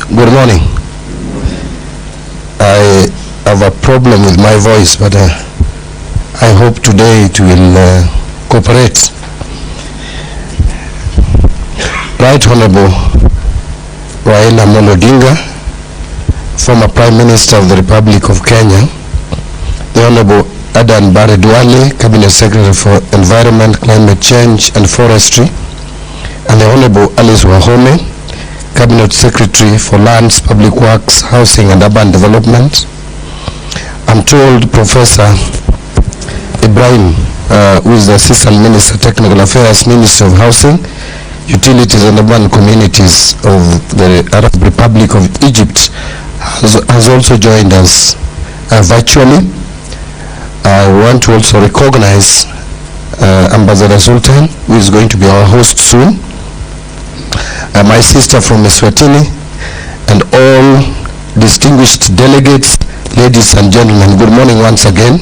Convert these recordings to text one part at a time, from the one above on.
Good morning. I have a problem with my voice, but I hope today it will cooperate. Right Honorable Raila, Odinga, former Prime Minister of the Republic of Kenya, the Honorable Mbadi, Cabinet Secretary for Environment, Climate Change and Forestry, and the Honorable Alice Wahome, Cabinet Secretary for Lands, Public Works, Housing and Urban Development. I'm told Professor Ibrahim, who is the Assistant Minister, Technical Affairs, Minister of Housing, Utilities and Urban Communities of the Arab Republic of Egypt, has also joined us virtually. I want to also recognize Ambassador Sultan, who is going to be our host soon, my sister from Eswatini, and all distinguished delegates, ladies and gentlemen. Good morning once again.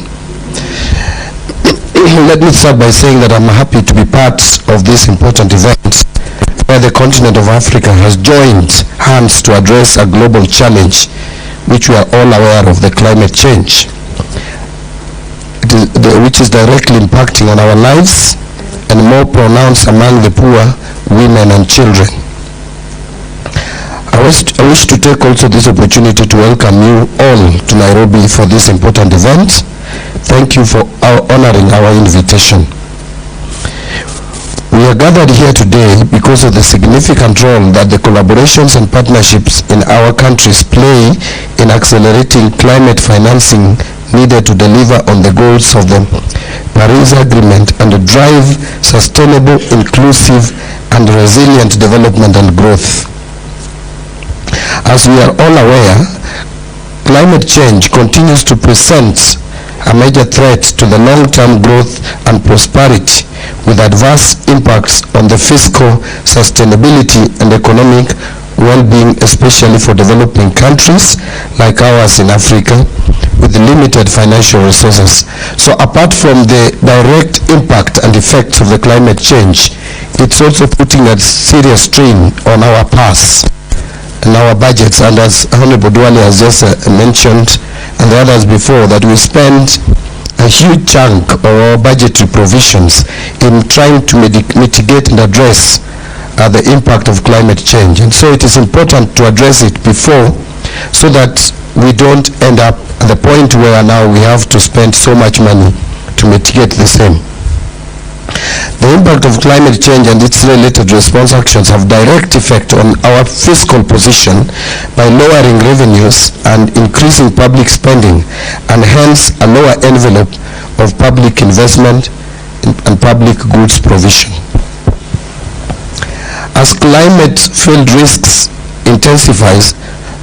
Let me start by saying that I'm happy to be part of this important event where the continent of Africa has joined hands to address a global challenge which we are all aware of, the climate change, which is directly impacting on our lives and more pronounced among the poor, women and children. I wish to take also this opportunity to welcome you all to Nairobi for this important event. Thank you for honoring our invitation. We are gathered here today because of the significant role that the collaborations and partnerships in our countries play in accelerating climate financing needed to deliver on the goals of the Paris Agreement and drive sustainable, inclusive and resilient development and growth. As we are all aware, climate change continues to present a major threat to the long-term growth and prosperity, with adverse impacts on the fiscal sustainability and economic well-being, especially for developing countries like ours in Africa with limited financial resources. So apart from the direct impact and effects of the climate change, it's also putting a serious strain on our purse and our budgets. And as Honorable Duale has just mentioned, and the others before, that we spend a huge chunk of our budgetary provisions in trying to mitigate and address the impact of climate change. And so it is important to address it before, so that we don't end up at the point where now we have to spend so much money to mitigate the same. The impact of climate change and its related response actions have direct effect on our fiscal position by lowering revenues and increasing public spending, and hence a lower envelope of public investment and public goods provision. As climate field risks intensifies,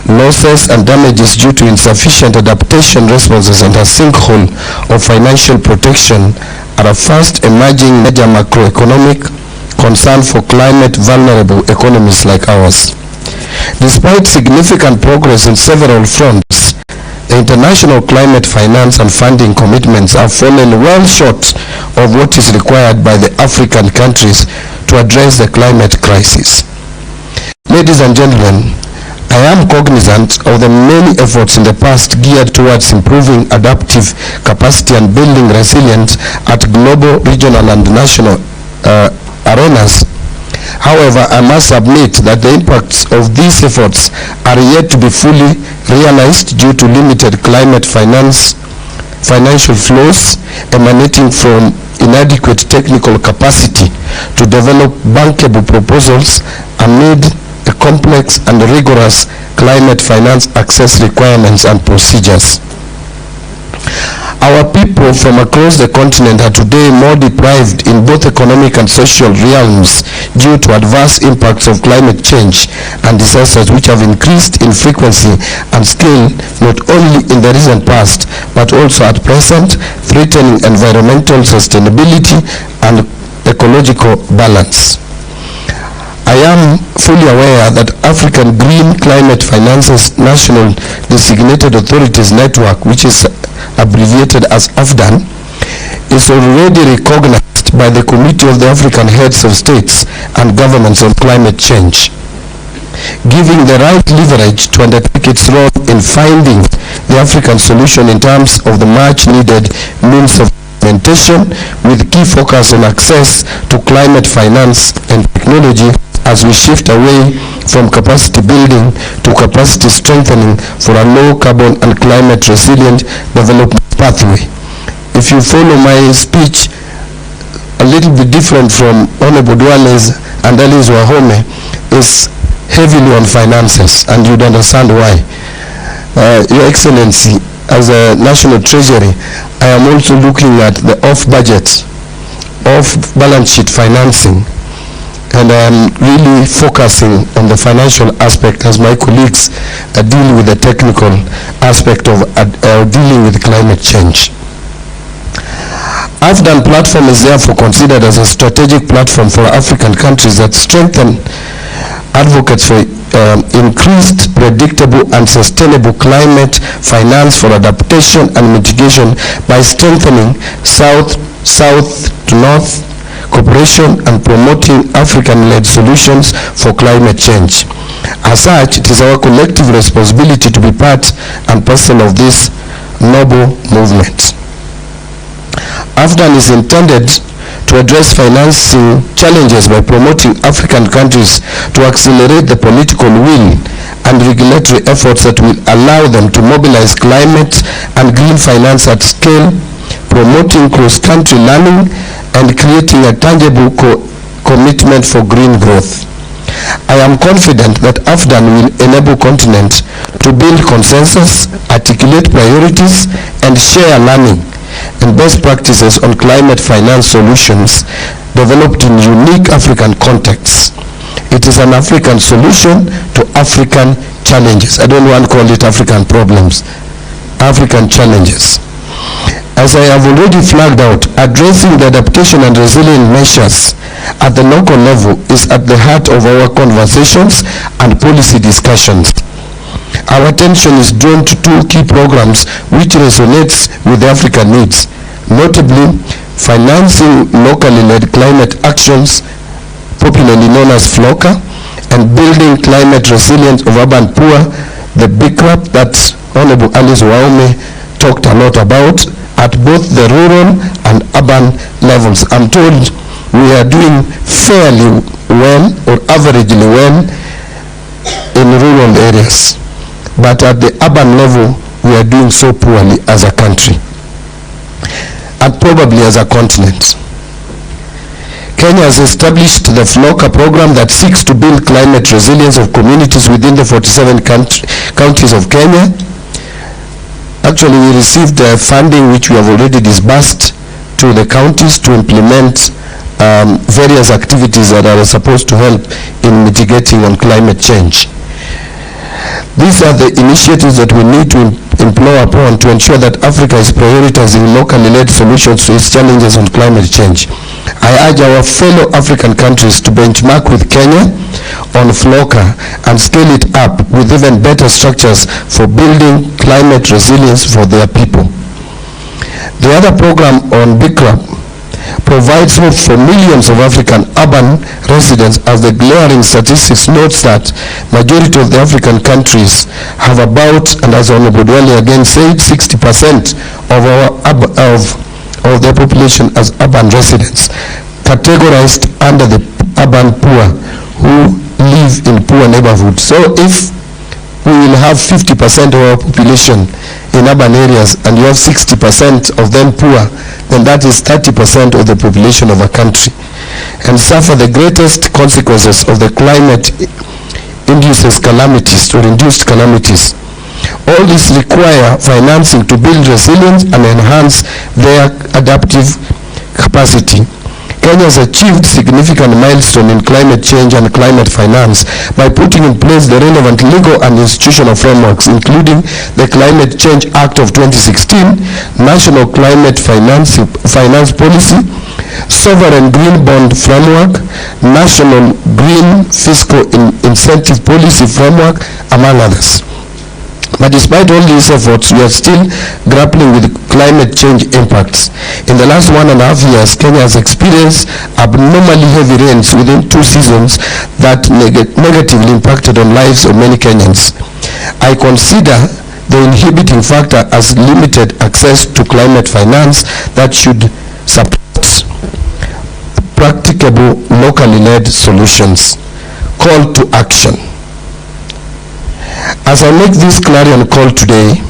losses and damages due to insufficient adaptation responses and a sinkhole of financial protection are a fast emerging major macroeconomic concern for climate vulnerable economies like ours. Despite significant progress in several fronts, the international climate finance and funding commitments have fallen well short of what is required by the African countries to address the climate crisis. Ladies and gentlemen, I am cognizant of the many efforts in the past geared towards improving adaptive capacity and building resilience at global, regional and national arenas. However, I must admit that the impacts of these efforts are yet to be fully realized due to limited climate financial flows emanating from inadequate technical capacity to develop bankable proposals amid a complex and rigorous climate finance access requirements and procedures. Our people from across the continent are today more deprived in both economic and social realms due to adverse impacts of climate change and disasters, which have increased in frequency and scale not only in the recent past but also at present, threatening environmental sustainability and ecological balance. I am fully aware that African Green Climate Finance's National Designated Authorities Network, which is abbreviated as AFDAN, is already recognized by the Committee of the African Heads of States and Governments on Climate Change. giving the right leverage to undertake its role in finding the African solution in terms of the much needed means of implementation, with key focus on access to climate finance and technology as we shift away from capacity building to capacity strengthening for a low carbon and climate resilient development pathway. If you follow my speech, a little bit different from Honorable Duale's and Ali's Wahome, is heavily on finances, and you'd understand why. Your Excellency, as a National Treasury, I am also looking at the off-budget, off-balance sheet financing, and I am really focusing on the financial aspect as my colleagues deal with the technical aspect of dealing with climate change. AFDAN platform is therefore considered as a strategic platform for African countries that strengthen advocates for increased, predictable and sustainable climate finance for adaptation and mitigation by strengthening south to north cooperation and promoting African-led solutions for climate change. As such, it is our collective responsibility to be part and parcel of this noble movement. AFDAN is intended to address financing challenges by promoting African countries to accelerate the political will and regulatory efforts that will allow them to mobilize climate and green finance at scale, promoting cross-country learning and creating a tangible commitment for green growth. I am confident that AFDAN will enable continent to build consensus, articulate priorities, and share learning and best practices on climate finance solutions developed in unique African contexts. It is an African solution to African challenges. I don't want to call it African problems, African challenges. As I have already flagged out, addressing the adaptation and resilient measures at the local level is at the heart of our conversations and policy discussions. Our attention is drawn to two key programs which resonates with African needs, notably financing locally led climate actions, popularly known as FLOCA, and building climate resilience of urban poor, the BICRAP that Honorable Alice Wahome talked a lot about, at both the rural and urban levels. I'm told we are doing fairly well or averagely well in rural areas, but at the urban level we are doing so poorly as a country and probably as a continent. Kenya has established the FLOCA program that seeks to build climate resilience of communities within the 47 counties of Kenya. Actually, we received funding which we have already disbursed to the counties to implement various activities that are supposed to help in mitigating on climate change. These are the initiatives that we need to employ upon to ensure that Africa is prioritizing locally led solutions to its challenges on climate change. I urge our fellow African countries to benchmark with Kenya on FLOCA and scale it up with even better structures for building climate resilience for their people. The other program on BICRAP provides hope for millions of African urban residents, as the glaring statistics notes that majority of the African countries have about, and as Honorable Dwale again said, 60% of their population as urban residents, categorized under the urban poor who live in poor neighborhoods. So if we will have 50% of our population in urban areas and you have 60% of them poor, then that is 30% of the population of a country, and suffer the greatest consequences of the climate induces calamities or induced calamities. All this require financing to build resilience and enhance their adaptive capacity. Kenya has achieved significant milestone in climate change and climate finance by putting in place the relevant legal and institutional frameworks, including the Climate Change Act of 2016, National Climate Finance Policy, Sovereign Green Bond Framework, National Green Fiscal Incentive Policy Framework, among others. But despite all these efforts, we are still grappling with climate change impacts. In the last 1.5 years, Kenya has experienced abnormally heavy rains within 2 seasons that negatively impacted on lives of many Kenyans. I consider the inhibiting factor as limited access to climate finance that should support practicable, locally led solutions. Call to action. As I make this clarion call today,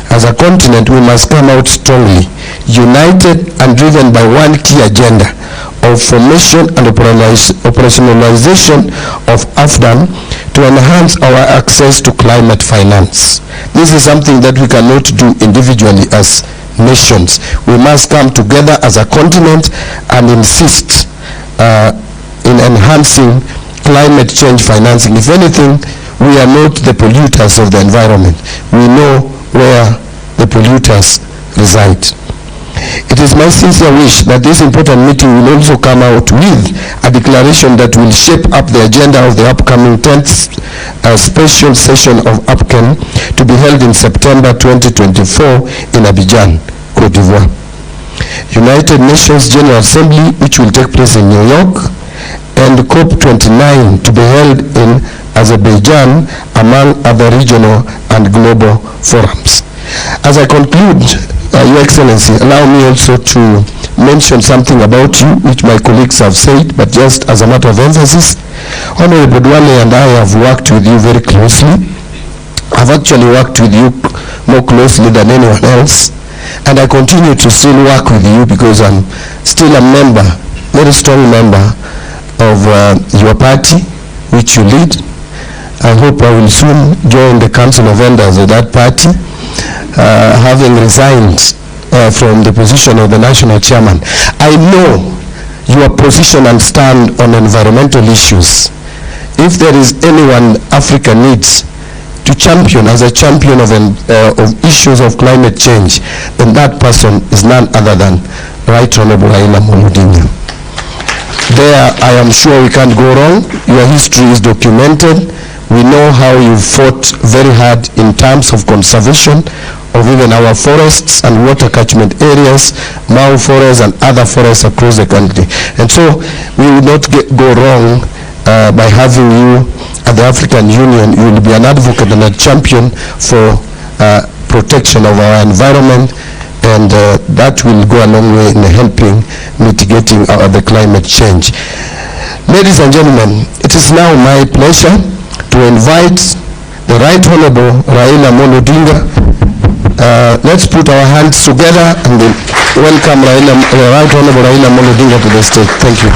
as a continent we must come out strongly, united and driven by one key agenda of formation and operationalization of AFDAN to enhance our access to climate finance. This is something that we cannot do individually as nations. We must come together as a continent and insist in enhancing climate change financing. If anything, we are not the polluters of the environment. We know where the polluters reside. It is my sincere wish that this important meeting will also come out with a declaration that will shape up the agenda of the upcoming 10th special session of AFDAN to be held in September 2024 in Abidjan, Cote d'Ivoire. United Nations General Assembly, which will take place in New York, and COP29 to be held in Azerbaijan, among other regional and global forums. As I conclude, Your Excellency, allow me also to mention something about you, which my colleagues have said, but just as a matter of emphasis. Honorable Dwale and I have worked with you very closely. I've actually worked with you more closely than anyone else, and I continue to still work with you because I'm still a member, very strong member of your party, which you lead. I hope I will soon join the council of elders of that party, having resigned from the position of the national chairman. I know your position and stand on environmental issues. If there is anyone Africa needs to champion as a champion of issues of climate change, then that person is none other than Right Honorable Raila Odinga. There, I am sure we can't go wrong. Your history is documented. We know how you fought very hard in terms of conservation of even our forests and water catchment areas, Mau forests and other forests across the country. And so we will not go wrong by having you at the African Union. You will be an advocate and a champion for protection of our environment, and that will go a long way in helping mitigating the climate change. Ladies and gentlemen, it is now my pleasure to invite the Right Honorable Raila Odinga. Let's put our hands together and welcome Right Honorable Raila Odinga to the stage. Thank you.